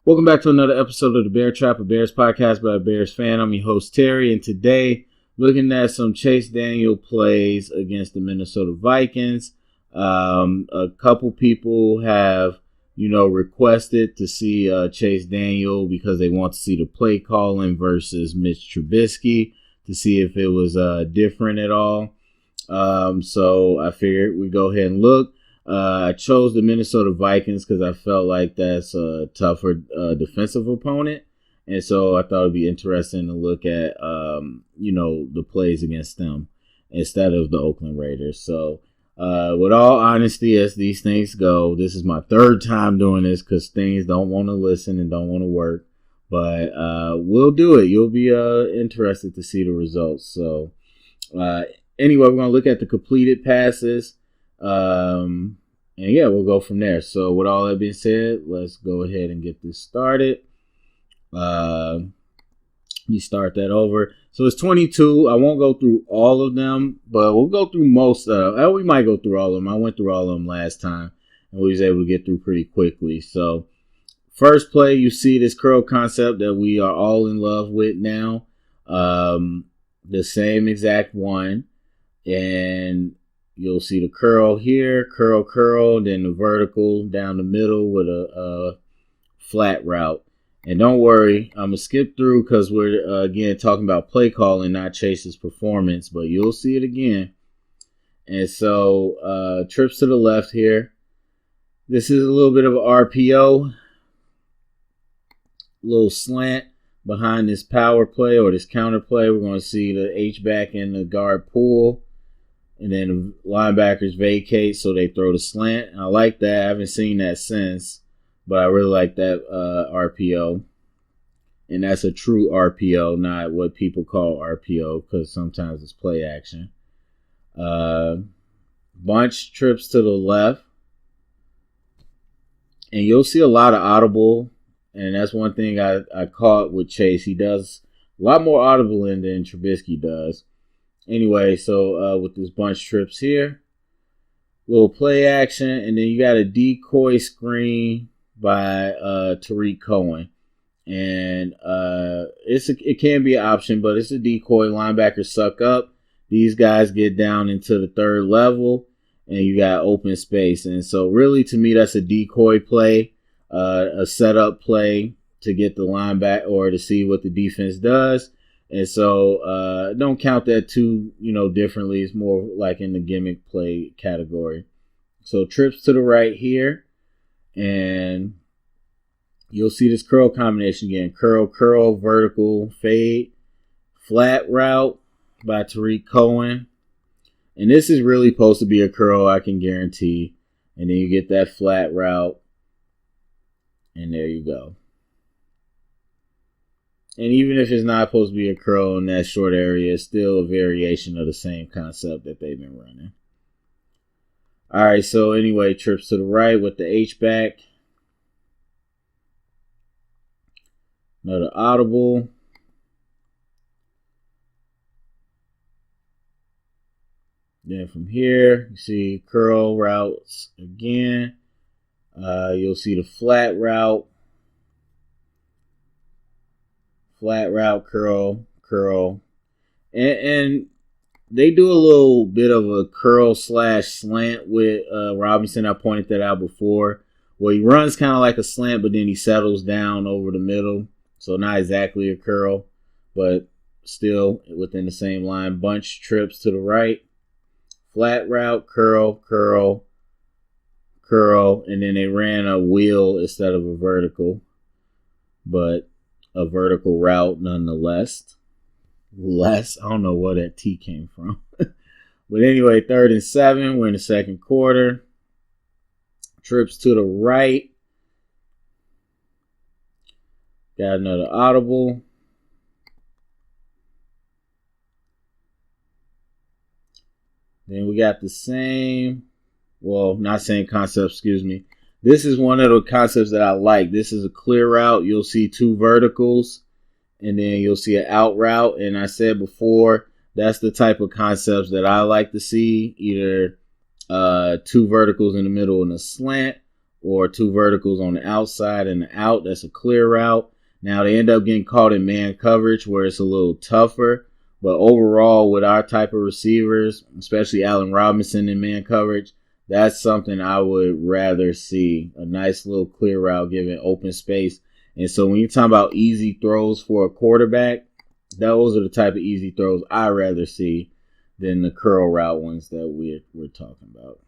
Welcome back to another episode of the Bear Trap, a Bears podcast by a Bears fan. I'm your host, Terry, and today, looking at some Chase Daniel plays against the Minnesota Vikings. A couple people have, requested to see Chase Daniel because they want to see the play calling versus Mitch Trubisky to see if it was different at all. So I figured we'd go ahead and look. I chose the Minnesota Vikings because I felt like that's a tougher defensive opponent. And so I thought it'd be interesting to look at, the plays against them instead of the Oakland Raiders. So with all honesty, as these things go, this is my third time doing this because things don't want to listen and don't want to work. But we'll do it. You'll be interested to see the results. So anyway, we're going to look at the completed passes. And yeah, we'll go from there. So with all that being said, let's go ahead and get this started. Let me start that over. So it's 22. I won't go through all of them, but we'll go through most of them. We might go through all of them. I went through all of them last time, and we was able to get through pretty quickly. So first play, you see this curl concept that we are all in love with now. The same exact one. And you'll see the curl here, curl, then the vertical down the middle with a flat route. And don't worry, I'm going to skip through because we're, again, talking about play calling, not Chase's performance, but you'll see it again. And so trips to the left here. This is a little bit of an RPO, little slant behind this power play or this counter play. We're going to see the H-back and the guard pull. And then the linebackers vacate, so they throw the slant. I like that. I haven't seen that since, but I really like that RPO. And that's a true RPO, not what people call RPO, because sometimes it's play action. Bunch trips to the left. And you'll see a lot of audible. And that's one thing I caught with Chase. He does a lot more audible in than Trubisky does. Anyway, so with this bunch trips here, little play action, and then you got a decoy screen by Tariq Cohen. And it can be an option, but it's a decoy. Linebackers suck up. These guys get down into the third level, and you got open space. And so really, to me, that's a decoy play, a setup play to get the linebacker or to see what the defense does. And so don't count that too, differently. It's more like in the gimmick play category. So trips to the right here. And you'll see this curl combination again. Curl, vertical, fade, flat route by Tariq Cohen. And this is really supposed to be a curl, I can guarantee. And then you get that flat route. And there you go. And even if it's not supposed to be a curl in that short area, it's still a variation of the same concept that they've been running. All right, so anyway, trips to the right with the H-back. Another audible. Then from here, you see curl routes again. You'll see the flat route. Flat route, curl. And they do a little bit of a curl / slant with Robinson. I pointed that out before. Where he runs kind of like a slant, but then he settles down over the middle. So not exactly a curl, but still within the same line. Bunch trips to the right. Flat route, curl. And then they ran a wheel instead of a vertical. But a vertical route nonetheless. I don't know where that T came from. But anyway, 3rd and 7. We're in the second quarter. Trips to the right. Got another audible. Then we got the same, not same concept, excuse me. This is one of the concepts that I like. This is a clear route. You'll see 2 verticals, and then you'll see an out route. And I said before, that's the type of concepts that I like to see. Either 2 verticals in the middle and a slant, or two verticals on the outside and the out. That's a clear route. Now they end up getting caught in man coverage where it's a little tougher. But overall, with our type of receivers, especially Allen Robinson in man coverage, that's something I would rather see. A nice little clear route giving open space. And so when you're talking about easy throws for a quarterback, those are the type of easy throws I'd rather see than the curl route ones that we're talking about.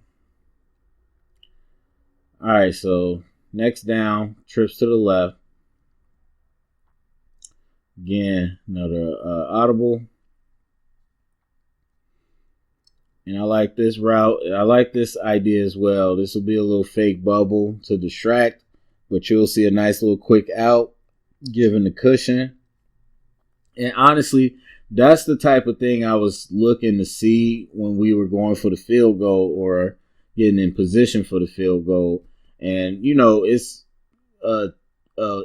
All right, so next down, trips to the left. Again, another audible. And I like this route. I like this idea as well. This will be a little fake bubble to distract, but you'll see a nice little quick out, giving the cushion. And honestly, that's the type of thing I was looking to see when we were going for the field goal or getting in position for the field goal. And, you know, it's a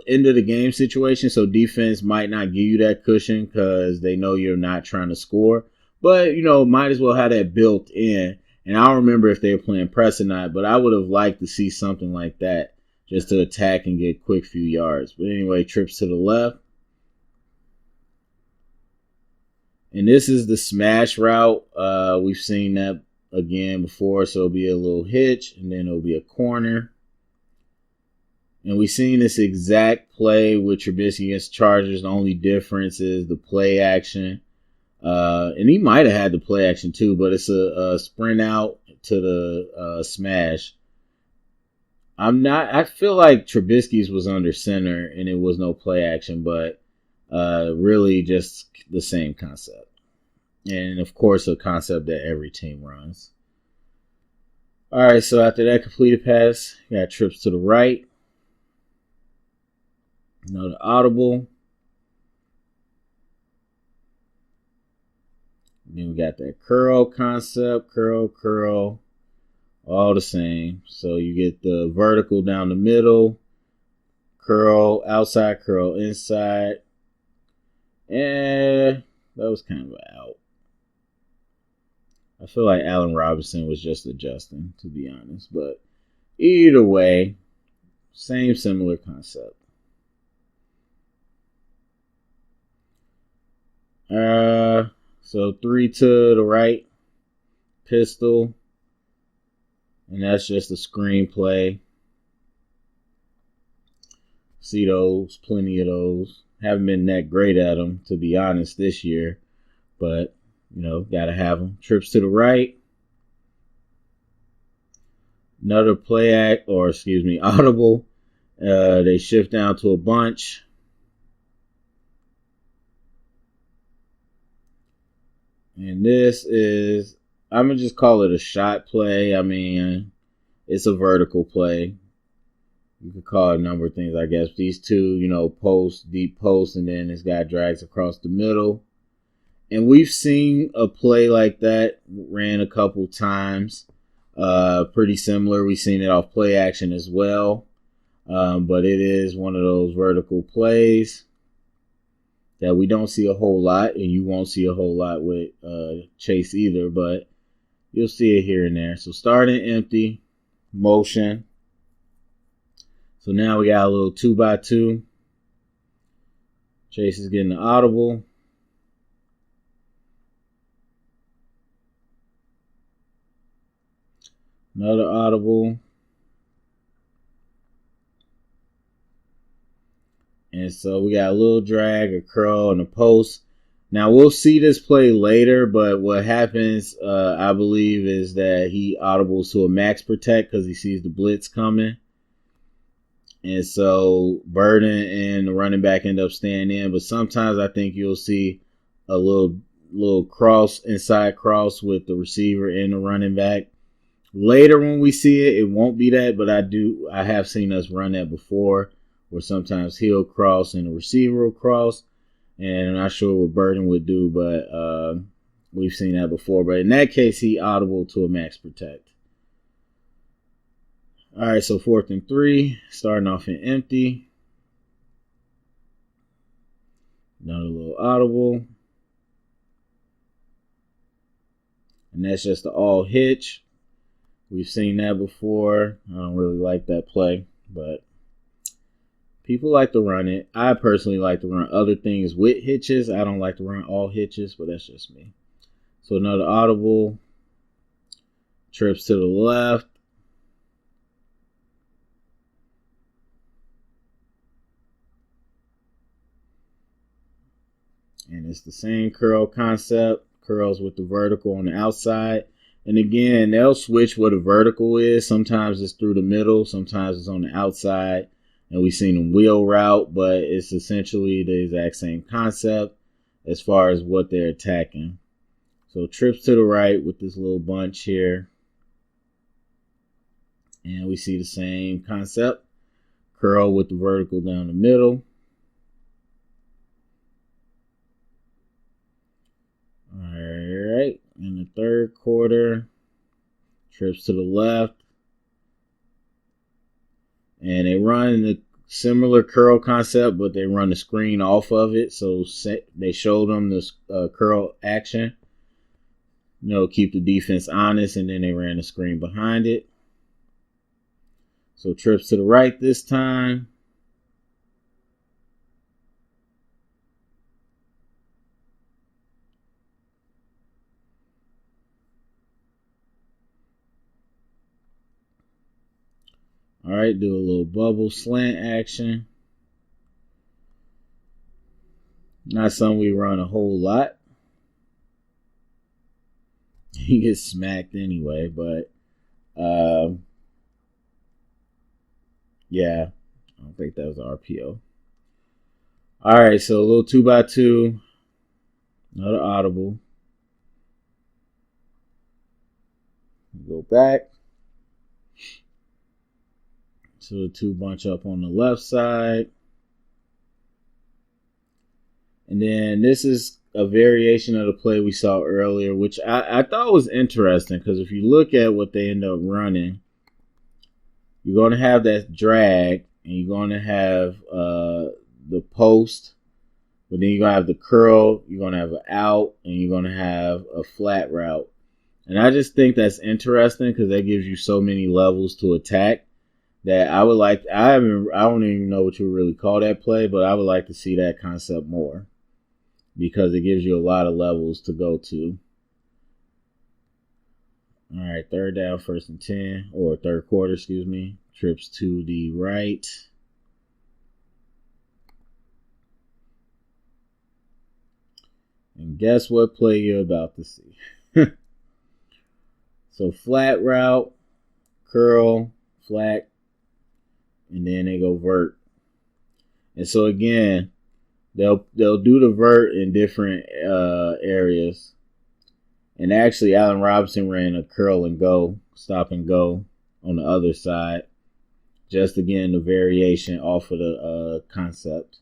end of the game situation, so defense might not give you that cushion because they know you're not trying to score. But, you know, might as well have that built in. And I don't remember if they were playing press or not, but I would have liked to see something like that just to attack and get a quick few yards. But anyway, trips to the left. And this is the smash route. We've seen that again before, so it'll be a little hitch, and then it'll be a corner. And we've seen this exact play with Trubisky against Chargers. The only difference is the play action. And he might have had the play action too, but it's a sprint out to the smash. I feel like Trubisky's was under center and it was no play action, but really just the same concept. And of course, a concept that every team runs. All right, so after that completed pass, got trips to the right. Another audible. Then we got that curl concept, curl, all the same. So you get the vertical down the middle, curl outside, curl inside. And that was kind of an out. I feel like Allen Robinson was just adjusting, to be honest. But either way, same similar concept. So 3 to the right, pistol, and that's just a screenplay. See those, plenty of those. Haven't been that great at them, to be honest, this year, but you know, gotta have them. Trips to the right, another audible. They shift down to a bunch. And this is, I'm going to just call it a shot play. I mean, it's a vertical play. You could call it a number of things, I guess. These two, you know, deep post, and then this guy drags across the middle. And we've seen a play like that ran a couple times. Pretty similar. We've seen it off play action as well. But it is one of those vertical plays that we don't see a whole lot, and you won't see a whole lot with Chase either, but you'll see it here and there. So starting empty, motion. So now we got a little 2x2. Chase is getting the audible. Another audible. And so we got a little drag, a curl, and a post. Now, we'll see this play later, but what happens, I believe, is that he audibles to a max protect because he sees the blitz coming. And so Burden and the running back end up staying in. But sometimes I think you'll see a little cross, inside cross with the receiver and the running back. Later when we see it, it won't be that, but I have seen us run that before, where sometimes he'll cross and the receiver will cross. And I'm not sure what Burden would do, but we've seen that before. But in that case, he audible to a max protect. All right, so 4th and 3, starting off in empty. Another little audible. And that's just the all hitch. We've seen that before. I don't really like that play, but people like to run it. I personally like to run other things with hitches. I don't like to run all hitches, but that's just me. So another audible. Trips to the left. And it's the same curl concept. Curls with the vertical on the outside. And again, they'll switch what a vertical is. Sometimes it's through the middle. Sometimes it's on the outside. And we've seen them wheel route, but it's essentially the exact same concept as far as what they're attacking. So trips to the right with this little bunch here. And we see the same concept. Curl with the vertical down the middle. Alright, in the third quarter, trips to the left. And they run the similar curl concept, but they run the screen off of it. So they showed them this curl action. Keep the defense honest, and then they ran the screen behind it. So trips to the right this time. All right, do a little bubble slant action. Not something we run a whole lot. He gets smacked anyway, but yeah, I don't think that was RPO. All right, so a little 2x2, another audible. Go back. So the two bunch up on the left side. And then this is a variation of the play we saw earlier, which I thought was interesting because if you look at what they end up running, you're going to have that drag and you're going to have the post, but then you're going to have the curl, you're going to have an out, and you're going to have a flat route. And I just think that's interesting because that gives you so many levels to attack that I would like. I don't even know what you would really call that play, but I would like to see that concept more because it gives you a lot of levels to go to. All right, third down, 1st and 10, or third quarter, excuse me. Trips to the right. And guess what play you're about to see? So flat route, curl, flat, and then they go vert. And so again, they'll do the vert in different areas. And actually, Allen Robinson ran a curl and go, stop and go on the other side. Just again, the variation off of the concept.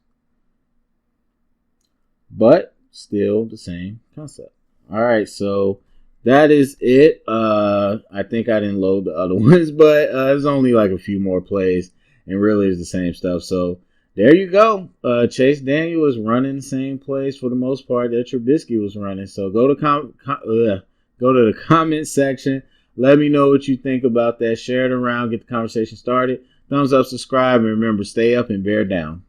But still the same concept. All right, so that is it. I think I didn't load the other ones, but there's only like a few more plays, and really it's the same stuff. So there you go. Chase Daniel is running the same plays for the most part that Trubisky was running. So go to the comment section. Let me know what you think about that. Share it around. Get the conversation started. Thumbs up, subscribe, and remember, stay up and bear down.